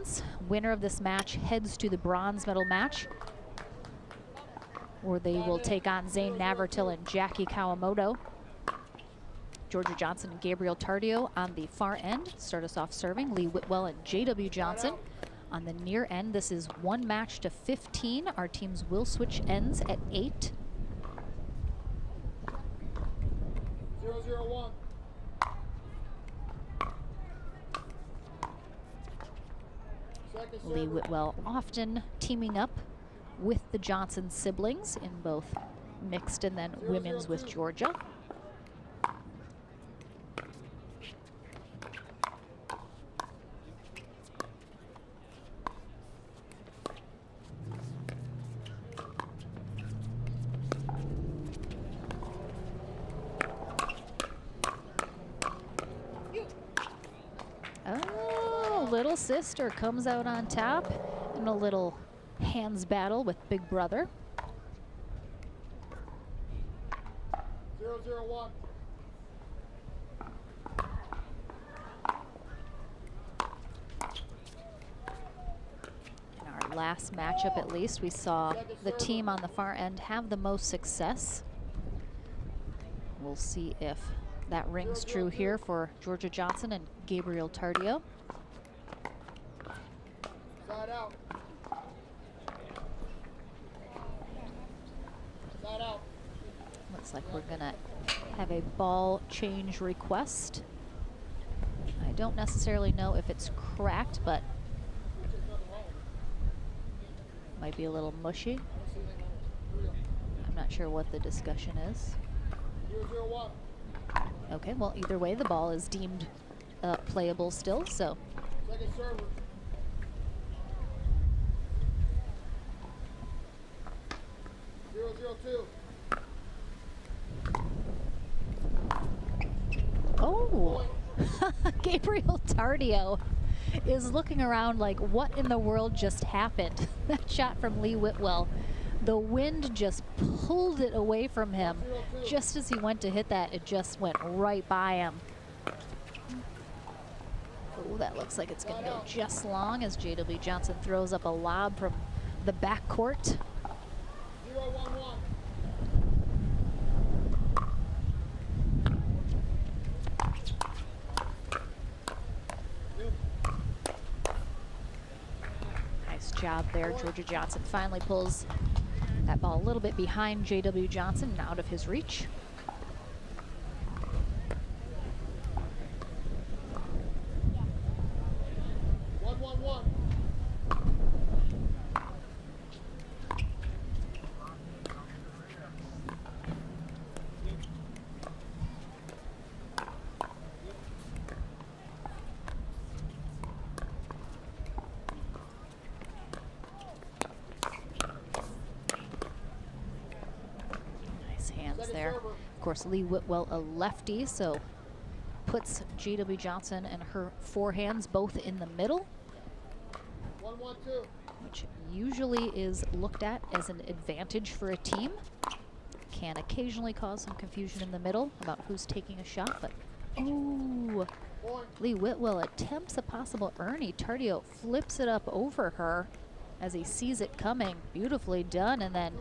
rounds. Winner of this match heads to the bronze medal match, where they will take on Zane Navertil and Jackie Kawamoto. Georgia Johnson and Gabriel Tardio on the far end start us off serving. Lee Whitwell and J.W. Johnson on the near end. This is 1 match to 15. Our teams will switch ends at 8. 0-0-1. Lee Whitwell often teaming up with the Johnson siblings in both mixed and then women's with Georgia. Oh, little sister comes out on top in a little hands battle with big brother. 0-0-1. In our last matchup, at least, we saw the team on the far end have the most success. We'll see if that rings true here for Georgia Johnson and Gabriel Tardio. Side out. Side out. Looks like we're gonna have a ball change request. I don't necessarily know if it's cracked, but might be a little mushy. I'm not sure what the discussion is. 0-0-1. Okay, well, either way, the ball is deemed playable still, so. Second server. Oh, Gabriel Tardio is looking around like, what in the world just happened? That shot from Lee Whitwell. The wind just pulled it away from him. Just as he went to hit that, it just went right by him. Oh, that looks like it's gonna go just long as J.W. Johnson throws up a lob from the backcourt. 0-1-1. Nice job there. Georgia Johnson finally pulls that ball a little bit behind J.W. Johnson and out of his reach. There. Of course, Lee Whitwell a lefty, so puts J.W. Johnson and her forehands both in the middle, 1-1-2. which usually is looked at as an advantage for a team. Can occasionally cause some confusion in the middle about who's taking a shot, but ooh, Lee Whitwell attempts a possible Ernie. Tardio flips it up over her as he sees it coming. Beautifully done, and then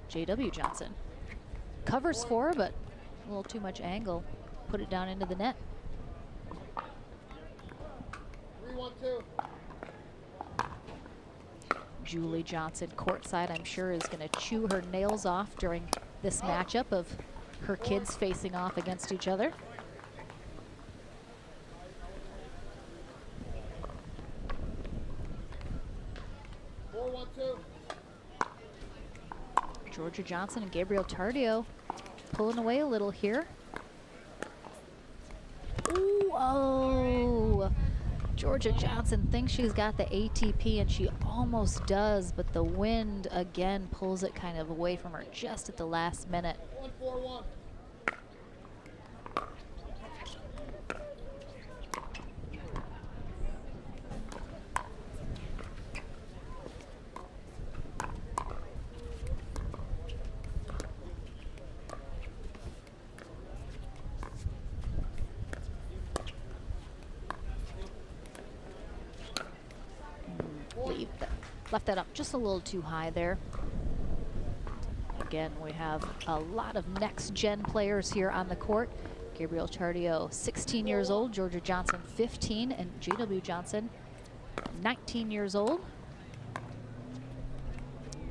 J.W. Johnson covers for, but a little too much angle. Put it down into the net. 3-1-2. Julie Johnson courtside, I'm sure, is going to chew her nails off during this matchup of her kids facing off against each other. Georgia Johnson and Gabriel Tardio pulling away a little here. Ooh, oh, Georgia Johnson thinks she's got the ATP, and she almost does, but the wind again pulls it kind of away from her just at the last minute. 1-4-1. left that up just a little too high there. Again, we have a lot of next-gen players here on the court. Gabriel Tardio, 16 years old, Georgia Johnson, 15, and J.W. Johnson, 19 years old.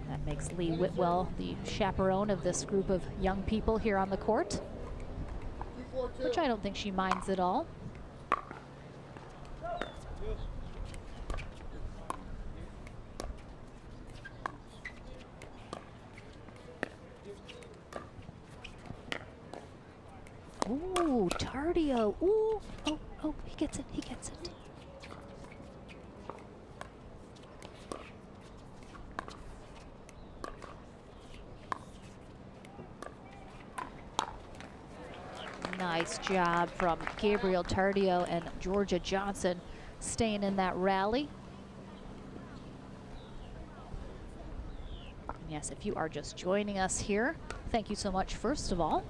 That makes Lee Whitwell the chaperone of this group of young people here on the court, which I don't think she minds at all. Ooh, Tardio. Ooh, oh, he gets it, he gets it. Nice job from Gabriel Tardio and Georgia Johnson staying in that rally. And yes, if you are just joining us here, thank you so much, first of all.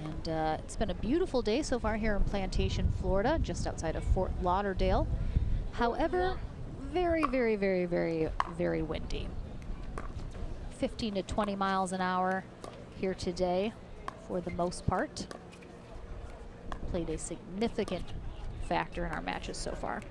And it's been a beautiful day so far here in Plantation, Florida, just outside of Fort Lauderdale. However, very, very, very, very, very windy. 15 to 20 miles an hour here today for the most part. Played a significant factor in our matches so far.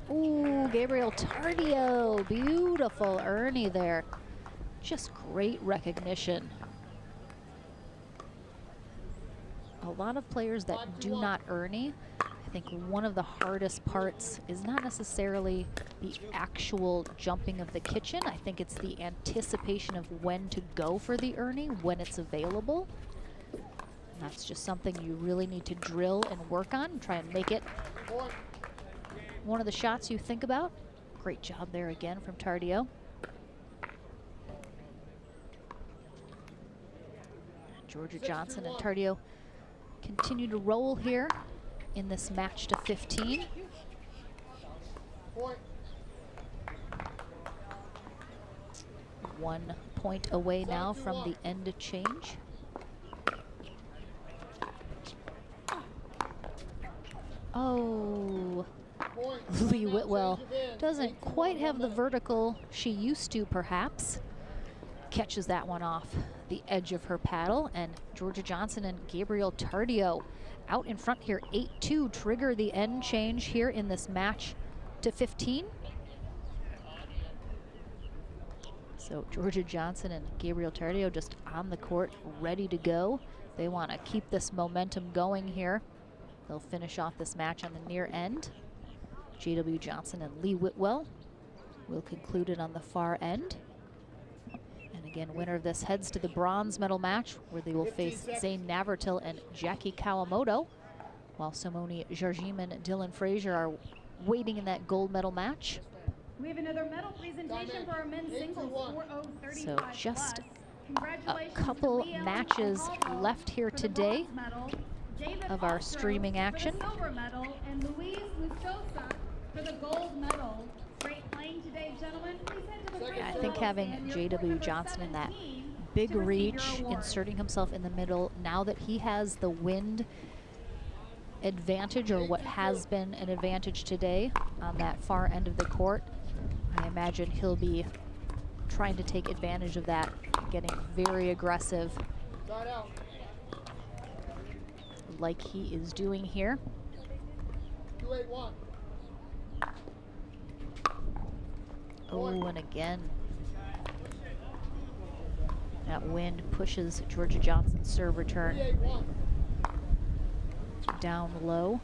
Ooh, Gabriel Tardio, beautiful Ernie there. Just great recognition. A lot of players that do not Ernie, I think one of the hardest parts is not necessarily the actual jumping of the kitchen. I think it's the anticipation of when to go for the Ernie, when it's available. And that's just something you really need to drill and work on, try and make it one of the shots you think about. Great job there again from Tardio. Georgia Johnson and Tardio continue to roll here in this match to 15. Point. 1 point away now from the end of change. Oh, Lee Whitwell doesn't quite have the vertical she used to, perhaps. Catches that one off the edge of her paddle, and Georgia Johnson and Gabriel Tardio out in front here. 8-2 trigger the end change here in this match to 15. So Georgia Johnson and Gabriel Tardio just on the court, ready to go. They want to keep this momentum going here. They'll finish off this match on the near end. J.W. Johnson and Lee Whitwell will conclude it on the far end. And again, winner of this heads to the bronze medal match, where they will face Zane Navratil and Jackie Kawamoto, while Simone Jargim and Dylan Frazier are waiting in that gold medal match. We have another medal presentation for our men's singles, 4:35+. So just a couple matches left here today of our streaming action. For the silver medal, and Luis Lustosa for the gold medal. Great playing today, gentlemen. Please head to the front. Yeah, I think having J.W. Johnson in that big reach, inserting himself in the middle, now that he has the wind advantage, or what has been an advantage today on that far end of the court, I imagine he'll be trying to take advantage of that, getting very aggressive like he is doing here. 281. Oh, and again, that wind pushes Georgia Johnson's serve return 381. down low.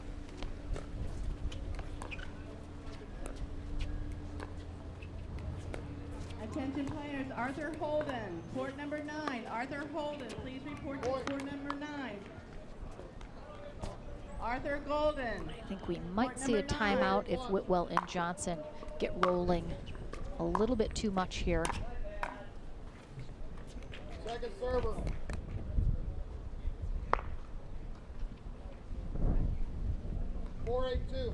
Attention players, Arthur Holden, court number 9. Arthur Holden, please report to court number 9. Arthur Golden. I think we might see a timeout if Whitwell and Johnson get rolling a little bit too much here. Second server. .482.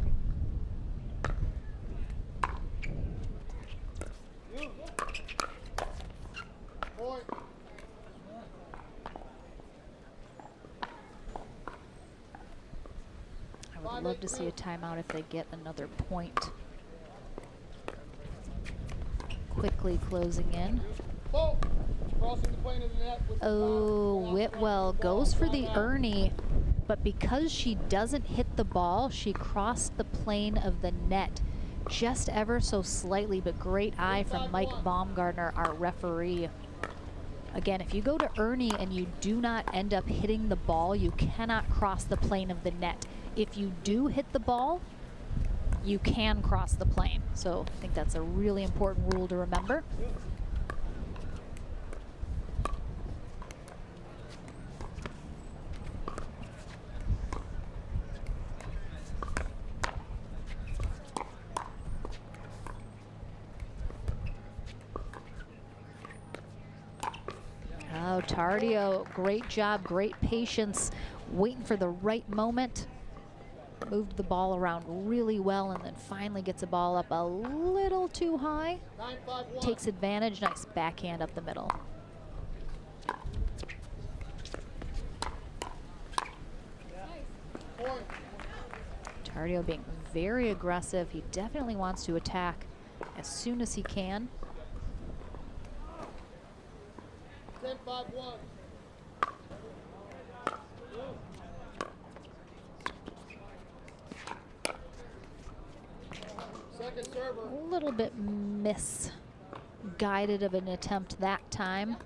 Point. love to see a timeout if they get another point. Quickly closing in. Ball. Crossing the plane of the net with the Oh, foul. Whitwell goes for the Ernie, but because she doesn't hit the ball, she crossed the plane of the net just ever so slightly, but great eye from Mike Baumgartner, our referee. Again, if you go to Ernie and you do not end up hitting the ball, you cannot cross the plane of the net. If you do hit the ball, you can cross the plane. So I think that's a really important rule to remember. Oh, Tardio, great job, great patience, waiting for the right moment. Moved the ball around really well and then finally gets a ball up a little too high. 9-5-1. Takes advantage, nice backhand up the middle. Point. Tardio being very aggressive. He definitely wants to attack as soon as he can. 10-5-1. Second server. A little bit misguided of an attempt that time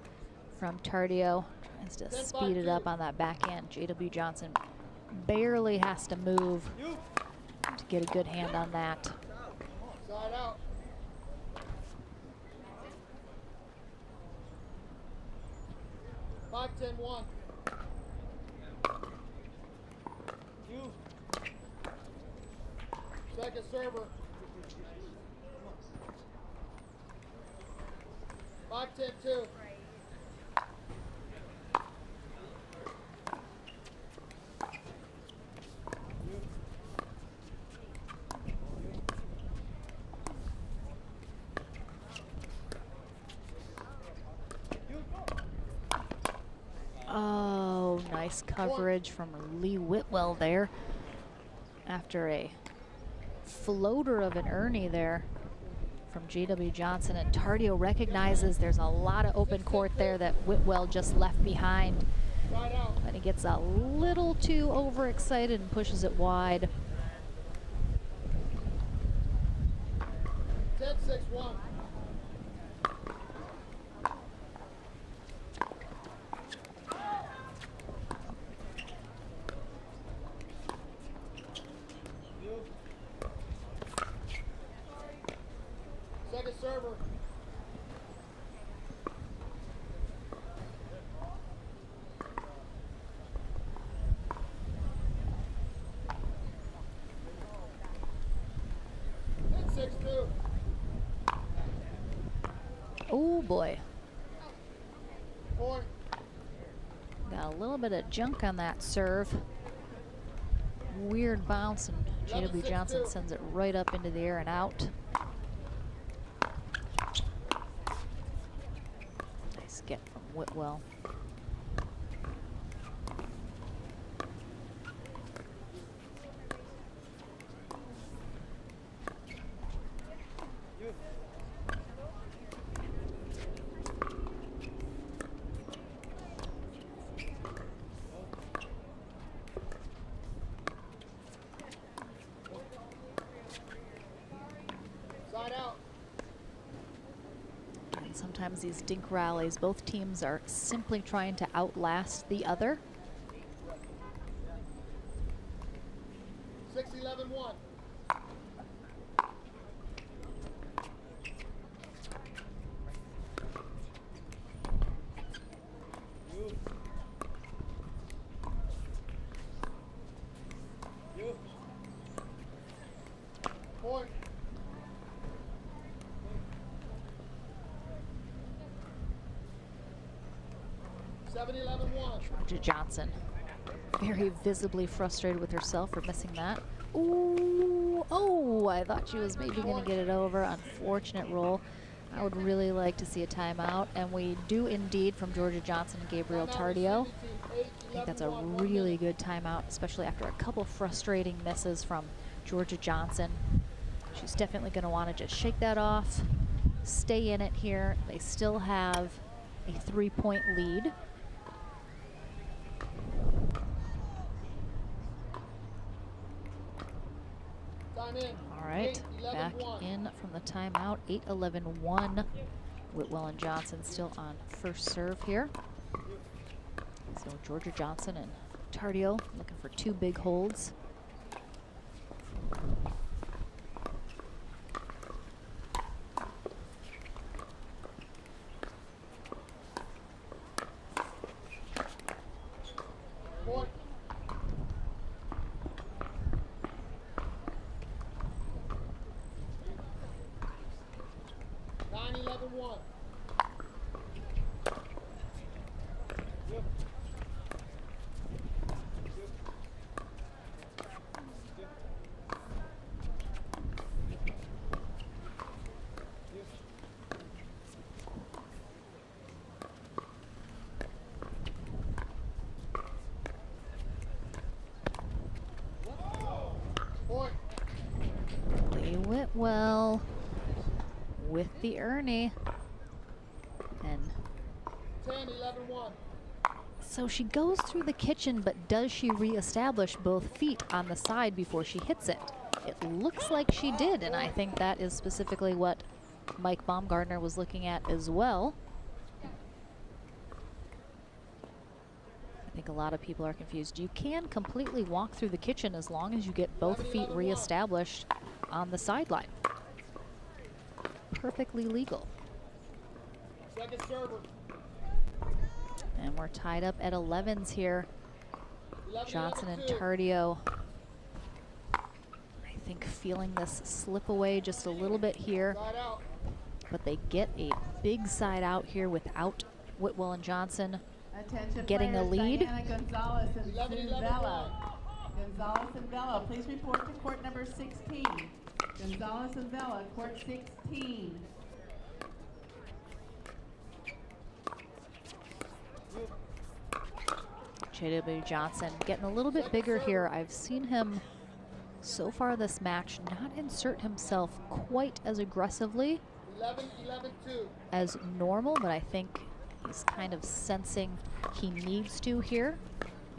from Tardio. Tries to speed it up on that backhand. J.W. Johnson barely has to move to get a good hand on that. Side out. Five, 10-1. Second server. 5-10-2. Oh, nice coverage from Lee Whitwell there. After a floater of an Ernie there from J.W. Johnson, and Tardio recognizes there's a lot of open court there that Whitwell just left behind. Side out. And he gets a little too overexcited and pushes it wide. 10-6-1. Second server. Hit 6-2. Oh boy, Point. got a little bit of junk on that serve. Weird bounce, and J.W. Johnson sends it right up into the air and out. Nice get from Whitwell. Side out. And sometimes these dink rallies, both teams are simply trying to outlast the other. 6-11-1. Point. 7-11-1. Georgia Johnson, very visibly frustrated with herself for missing that. Ooh, oh, I thought she was maybe gonna get it over. Unfortunate roll. I would really like to see a timeout, and we do indeed from Georgia Johnson and Gabriel Tardio. I think that's a really good timeout, especially after a couple frustrating misses from Georgia Johnson. She's definitely going to want to just shake that off, stay in it here. They still have a 3-point lead. All right, back in from the timeout, 8-11-1. Whitwell and Johnson still on first serve here. So Georgia Johnson and Tardio looking for 2 big holds. Point. 9-11-1. Point. Lee Whitwell with the Ernie. And 10-11-1. so she goes through the kitchen, but does she reestablish both feet on the side before she hits it? It looks like she did, and I think that is specifically what Mike Baumgartner was looking at as well. I think a lot of people are confused. You can completely walk through the kitchen as long as you get both feet reestablished on the sideline. Perfectly legal. Second server. And we're tied up at 11s here. 11, Johnson and 11-2. Tardio, I think, feeling this slip away just a little bit here, Side out. but they get a big side out here without Whitwell and Johnson Attention getting a players, lead. Diana Gonzalez and 11, Sue 11, Vela. Gonzalez and Vela, please report to court number 16. Gonzalez and Vela, court 16. J.W. Johnson getting a little bit bigger here. I've seen him so far this match not insert himself quite as aggressively 11-11-2. as normal, but I think he's kind of sensing he needs to here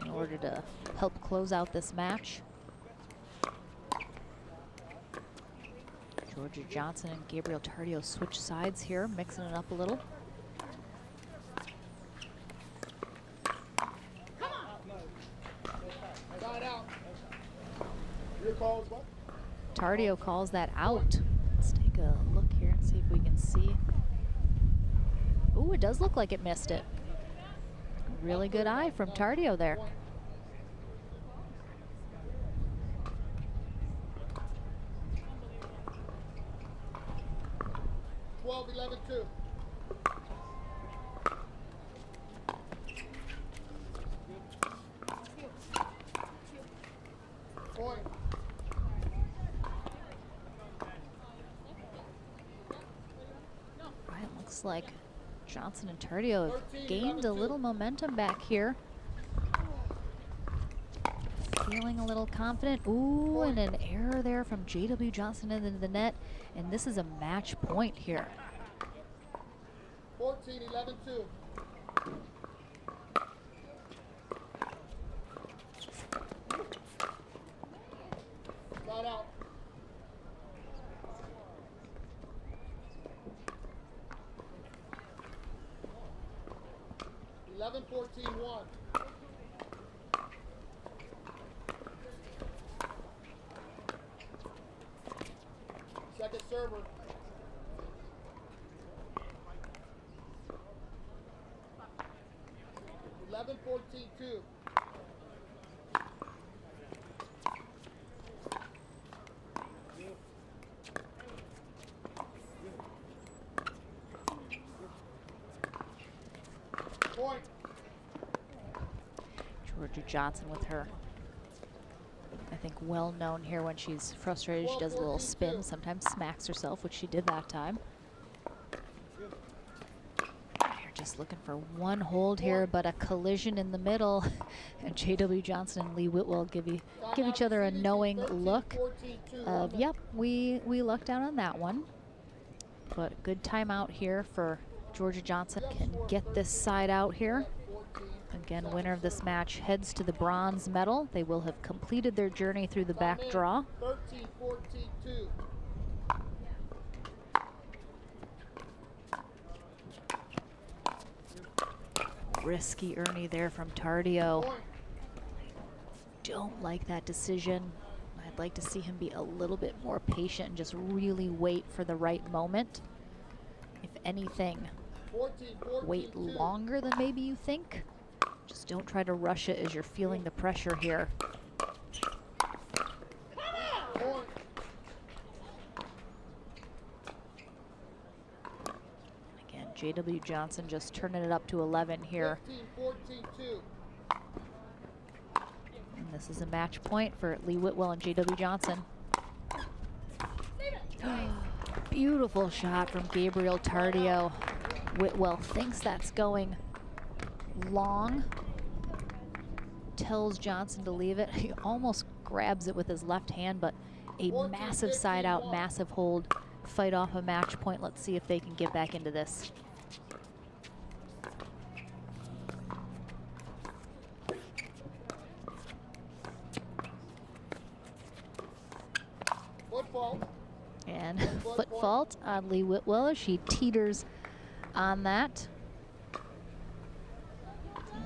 in order to help close out this match. Georgia Johnson and Gabriel Tardio switch sides here, mixing it up a little. Side out. Your call is what? Tardio calls that out. Let's take a look here and see if we can see. Ooh, it does look like it missed it. Really good eye from Tardio there. 12-11-2. Point. Right, looks like Johnson and Tardio have gained a little momentum back here. Feeling a little confident. Ooh, and an error there from J.W. Johnson into the net. And this is a match point here. 14-11-2. Side out. 11-14-1. Second server. 11-14-2. Point. Georgia Johnson with her, I think, well known here when she's frustrated. She does a little spin, sometimes smacks herself, which she did that time. just looking for one hold here, but a collision in the middle. And J.W. Johnson and Lee Whitwell give each other a knowing look of, yep, we lucked out on that one. But good timeout here for Georgia Johnson. Can get this side out here. Again, winner of this match heads to the bronze medal. They will have completed their journey through the back draw. 13-14-2. Risky Ernie there from Tardio. Don't like that decision. I'd like to see him be a little bit more patient and just really wait for the right moment. If anything, 14-14-2. wait longer than maybe you think. Just don't try to rush it as you're feeling the pressure here. Point. Again, J.W. Johnson just turning it up to 11 here. 15-14-2. And this is a match point for Lee Whitwell and J.W. Johnson. Beautiful shot from Gabriel Tardio. Whitwell thinks that's going long. Tells Johnson to leave it. He almost grabs it with his left hand, but a massive side out, massive hold. Fight off a match point. Let's see if they can get back into this. Foot fault. And foot fault on Lee Whitwell as she teeters on that.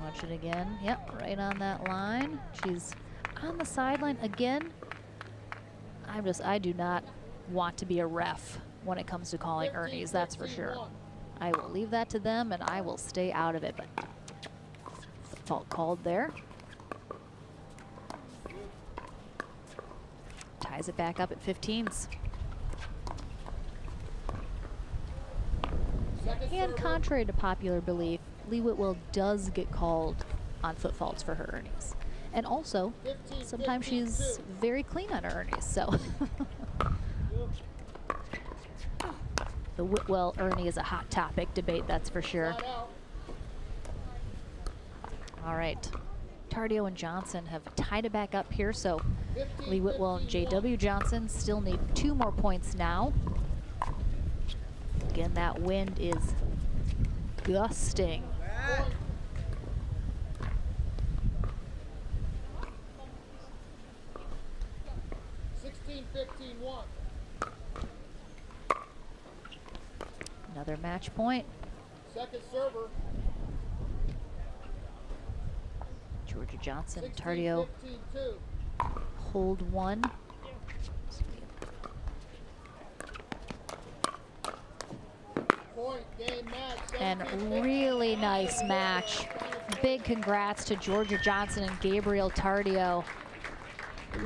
Watch it again. Yep, right on that line. She's on the sideline again. I do not want to be a ref when it comes to calling Ernies, that's for sure. I will leave that to them and I will stay out of it, but foot fault called there. Ties it back up at 15s. And contrary to popular belief, Lee Whitwell does get called on foot faults for her Ernies. And also, sometimes she's very clean on her Ernies, so. The Whitwell Ernie is a hot topic debate, that's for sure. All right, Tardio and Johnson have tied it back up here, so Lee Whitwell and J.W. Johnson still need 2 more points now. Again, that wind is gusting. 16-15-1. Another match point. Second server. Georgia Johnson, Tardio 16-15-2. hold 1. Point, game, match. And really nice match. Big congrats to Georgia Johnson and Gabriel Tardio.